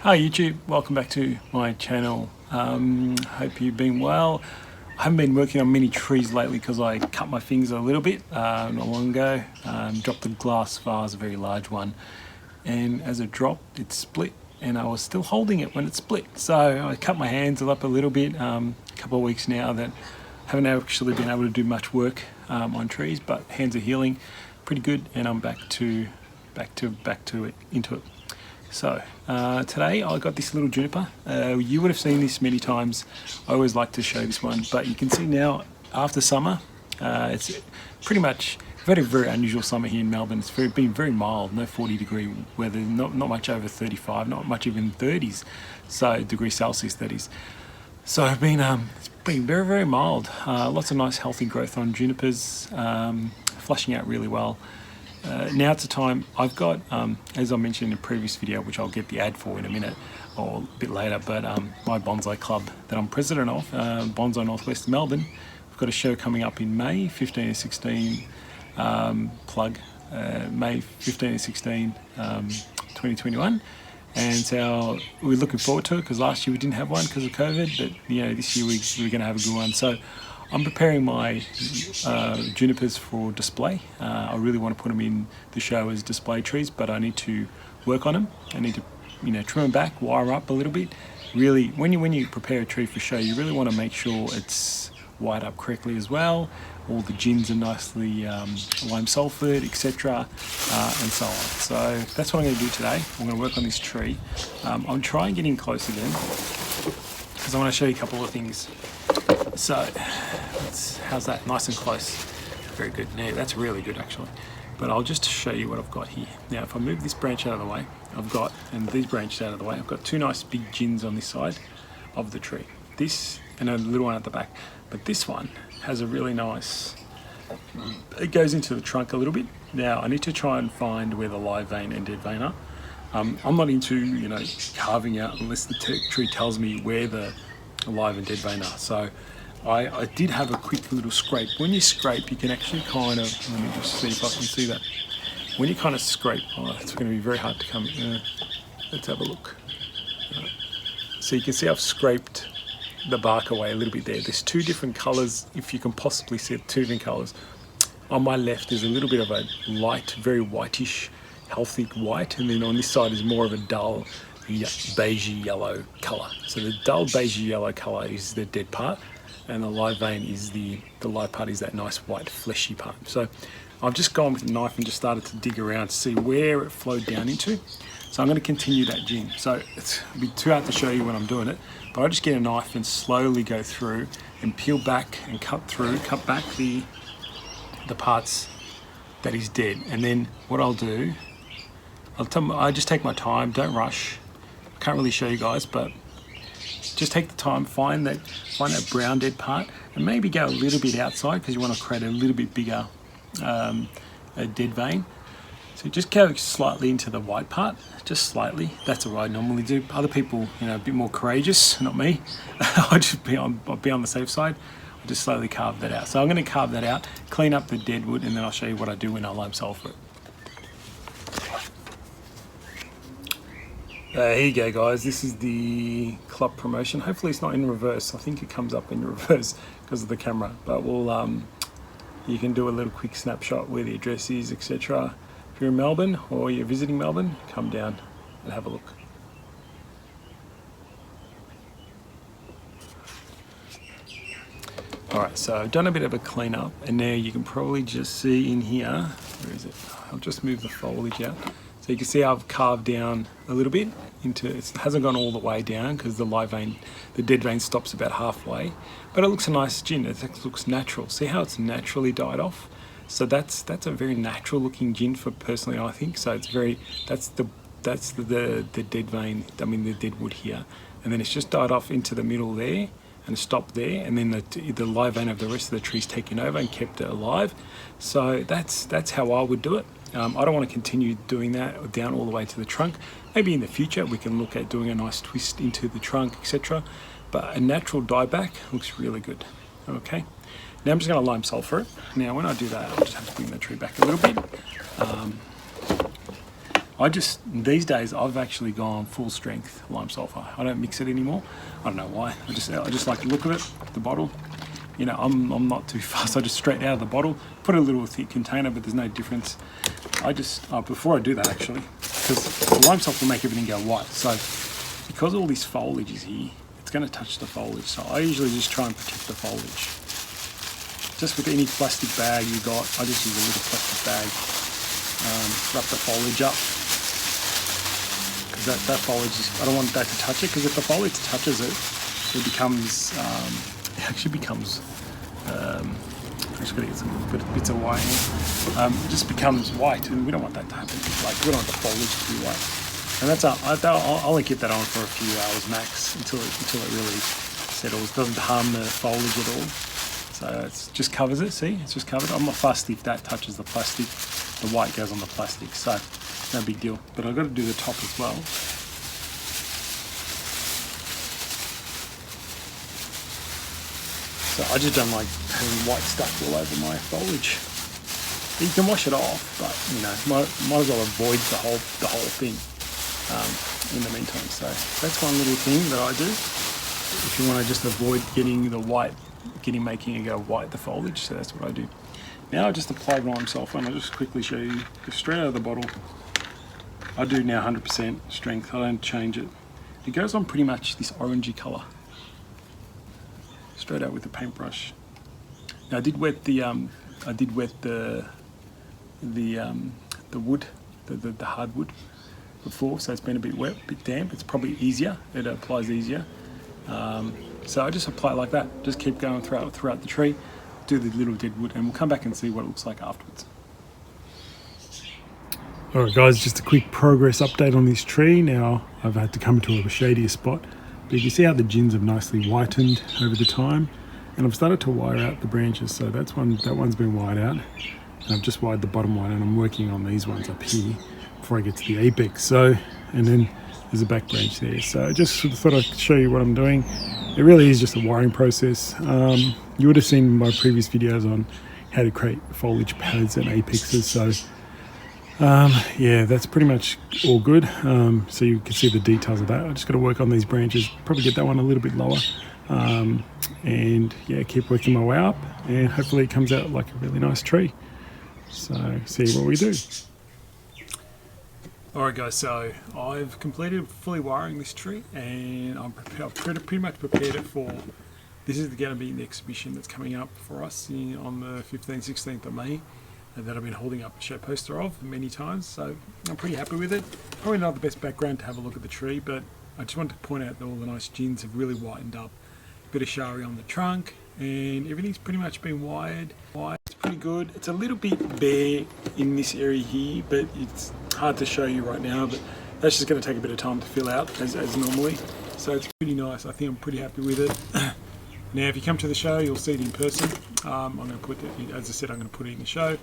Hi YouTube, welcome back to my channel. Hope you've been well. I haven't been working on many trees lately because I cut my fingers a little bit not long ago. Dropped a glass vase, a very large one, and as it dropped it split and I was still holding it when it split. So I cut my hands up a little bit. A couple of weeks now that I haven't actually been able to do much work on trees, but hands are healing pretty good and I'm back to it, into it. So today I got this little juniper. You would have seen this many times. I always like to show this one, but you can see now after summer, it's pretty much very unusual summer here in Melbourne. It's been very mild, no 40-degree weather, not much over 35, not much even 30s, so degrees Celsius that is. So it's been very mild. Lots of nice healthy growth on junipers, flushing out really well. Now it's a time I've got, as I mentioned in a previous video, which I'll get the ad for in a minute or a bit later, but my bonsai club that I'm president of, Bonsai Northwest Melbourne, we've got a show coming up in May 15 and 16, May 15 and 16, 2021. And so we're looking forward to it because last year we didn't have one because of COVID, but you know, this year we're going to have a good one. So I'm preparing my junipers for display. I really want to put them in the show as display trees, but I need to work on them. I need to, trim them back, wire up a little bit. Really, when you prepare a tree for show, you really want to make sure it's wired up correctly as well. All the gins are nicely lime sulfured, etc., and so on. So that's what I'm going to do today. I'm going to work on this tree. I'm trying getting close again because I want to show you a couple of things. So, how's that? Nice and close. Very good. Now, that's really good actually. But I'll just show you what I've got here. Now, if I move this branch out of the way, and these branches out of the way, I've got two nice big gins on this side of the tree. This, and a little one at the back. But this one has a really nice, it goes into the trunk a little bit. Now, I need to try and find where the live vein and dead vein are. I'm not into, carving out unless the tree tells me where the live and dead vein are. So I did have a quick little scrape. When you scrape, you can actually kind of, let me just see if I can see that. When you kind of scrape, it's going to be very hard to come, let's have a look. So you can see I've scraped the bark away a little bit there. There's two different colours, if you can possibly see it, two different colours. On my left there's a little bit of a light, very whitish, healthy white, and then on this side is more of a dull beigey yellow colour. So the dull beigey yellow colour is the dead part, and the live vein is the live part is that nice white fleshy part. So I've just gone with a knife and just started to dig around to see where it flowed down into. So I'm going to continue that gin. So it'll be too hard to show you when I'm doing it, but I just get a knife and slowly go through and peel back and cut back the parts that is dead. And then what I'll do, I just take my time, don't rush. Can't really show you guys, but just take the time, find that brown dead part, and maybe go a little bit outside because you want to create a little bit bigger a dead vein. So just go slightly into the white part, just slightly. That's what I normally do. Other people, a bit more courageous, not me. I'll be on the safe side. I'll just slowly carve that out. So I'm going to carve that out, clean up the deadwood, and then I'll show you what I do when I lime sulfur it. Here you go, guys. This is the club promotion. Hopefully it's not in reverse. I think it comes up in reverse because of the camera, but you can do a little quick snapshot where the address is, etc. If you're in Melbourne or you're visiting Melbourne, come down and have a look. Alright, so I've done a bit of a clean up, and now you can probably just see in here, where is it? I'll just move the foliage out. So you can see I've carved down a little bit it hasn't gone all the way down because the live vein, the dead vein stops about halfway, but it looks a nice gin. It looks natural. See how it's naturally died off? So that's a very natural looking gin for personally, I think. So it's that's the dead vein, the dead wood here, and then it's just died off into the middle there and stopped there, and then the live vein of the rest of the tree's taken over and kept it alive. So that's how I would do it. I don't want to continue doing that down all the way to the trunk. Maybe in the future we can look at doing a nice twist into the trunk, etc. But a natural dieback looks really good. Okay. Now I'm just going to lime sulfur it. Now when I do that, I'll just have to bring the tree back a little bit. these days I've actually gone full strength lime sulfur. I don't mix it anymore. I don't know why. I just like the look of it, the bottle. You know, I'm not too fast. I just straight out of the bottle, put a little thick container, but there's no difference. I just, before I do that actually, because the lime sulfur will make everything go white. So because all this foliage is here, it's going to touch the foliage. So I usually just try and protect the foliage. Just with any plastic bag you got, I just use a little plastic bag, wrap the foliage up. Because that foliage, I don't want that to touch it, because if the foliage touches it, it becomes, it actually becomes, I'm just going to get some bits of white here. It just becomes white, and we don't want that to happen. Like, we don't want the foliage to be white. And that's I'll only keep that on for a few hours max until it really settles. Doesn't harm the foliage at all. So it just covers it. See, it's just covered. I'm not fussed if that touches the plastic. The white goes on the plastic, so no big deal. But I've got to do the top as well. So I just don't like having white stuff all over my foliage. You can wash it off, but you know, might as well avoid the whole thing in the meantime. So that's one little thing that I do. If you want to just avoid getting the white, making it go white, the foliage. So that's what I do. Now I just apply lime sulfur, and I'll just quickly show you straight out of the bottle. I do now 100% strength. I don't change it. It goes on pretty much this orangey colour. Straight out with the paintbrush. Now I did wet the wood, the hardwood before, so it's been a bit wet, a bit damp. It's probably easier. It applies easier. So I just apply it like that. Just keep going throughout the tree. Do the little deadwood, and we'll come back and see what it looks like afterwards. Alright guys, just a quick progress update on this tree. Now I've had to come to a shadier spot, but you can see how the gins have nicely whitened over the time, and I've started to wire out the branches. So that one's been wired out, and I've just wired the bottom one, and I'm working on these ones up here before I get to the apex. So, and then there's a back branch there. So I just thought I'd show you what I'm doing. It really is just a wiring process. You would have seen my previous videos on how to create foliage pads and apexes. So yeah, that's pretty much all good. So you can see the details of that. I just got to work on these branches, probably get that one a little bit lower, and yeah, keep working my way up, and hopefully it comes out like a really nice tree. So see what we do. Alright guys, so I've completed fully wiring this tree, and I've pretty much prepared it for, this is going to be the exhibition that's coming up for us on the 15th, 16th of May. That I've been holding up a show poster of many times, so I'm pretty happy with it. Probably not the best background to have a look at the tree, but I just wanted to point out that all the nice gins have really whitened up. A bit of shari on the trunk, and everything's pretty much been wired. It's pretty good. It's a little bit bare in this area here, but it's hard to show you right now, but that's just going to take a bit of time to fill out as normally. So it's pretty nice. I think I'm pretty happy with it. Now if you come to the show, you'll see it in person. I'm going to put it, as I said, I'm going to put it in the show,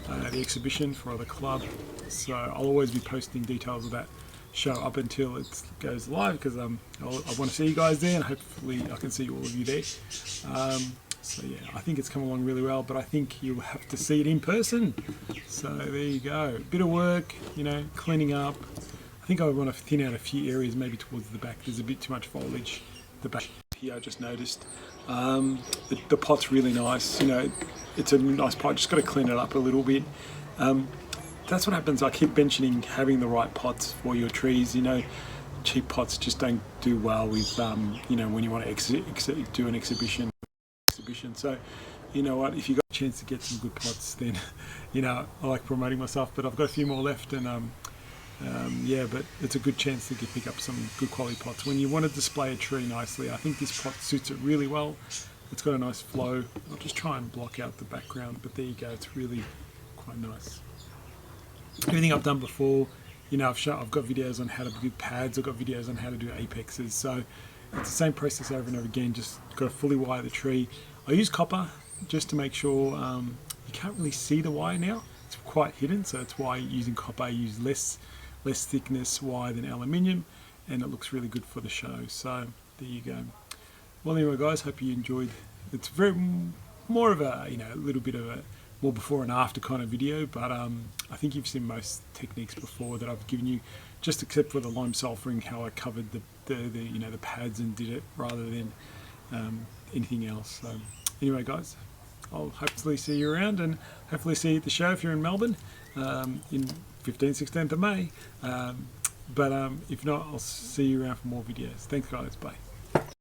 the exhibition for the club. So I'll always be posting details of that show up until it goes live, because I want to see you guys there, and hopefully I can see all of you there. So yeah, I think it's come along really well, but I think you'll have to see it in person. So there you go. A bit of work, you know, cleaning up. I think I want to thin out a few areas, maybe towards the back. There's a bit too much foliage. The back here, I just noticed. The pot's really nice. You know, it's a nice pot. Just got to clean it up a little bit. That's what happens. I keep mentioning having the right pots for your trees. You know, cheap pots just don't do well with you know, when you want to do an exhibition. So you know what, if you got a chance to get some good pots, then you know, I like promoting myself, but I've got a few more left, and yeah, but it's a good chance to pick up some good quality pots when you want to display a tree nicely. I think this pot suits it really well. It's got a nice flow. I'll just try and block out the background, but there you go, it's really quite nice. Everything I've done before, you know, I've got videos on how to do pads, I've got videos on how to do apexes, so it's the same process over and over again. Just got to fully wire the tree. I use copper just to make sure you can't really see the wire now. It's quite hidden, so that's why using copper, I use less thickness wire than aluminium, and it looks really good for the show. So there you go. Well anyway guys, hope you enjoyed. It's very more of a, you know, a little bit of a more before and after kind of video, but I think you've seen most techniques before that I've given you, just except for the lime sulfuring, how I covered the pads and did it rather than anything else. So anyway, guys, I'll hopefully see you around, and hopefully see you at the show if you're in Melbourne in 15th, 16th of May. But if not, I'll see you around for more videos. Thanks, guys. Bye.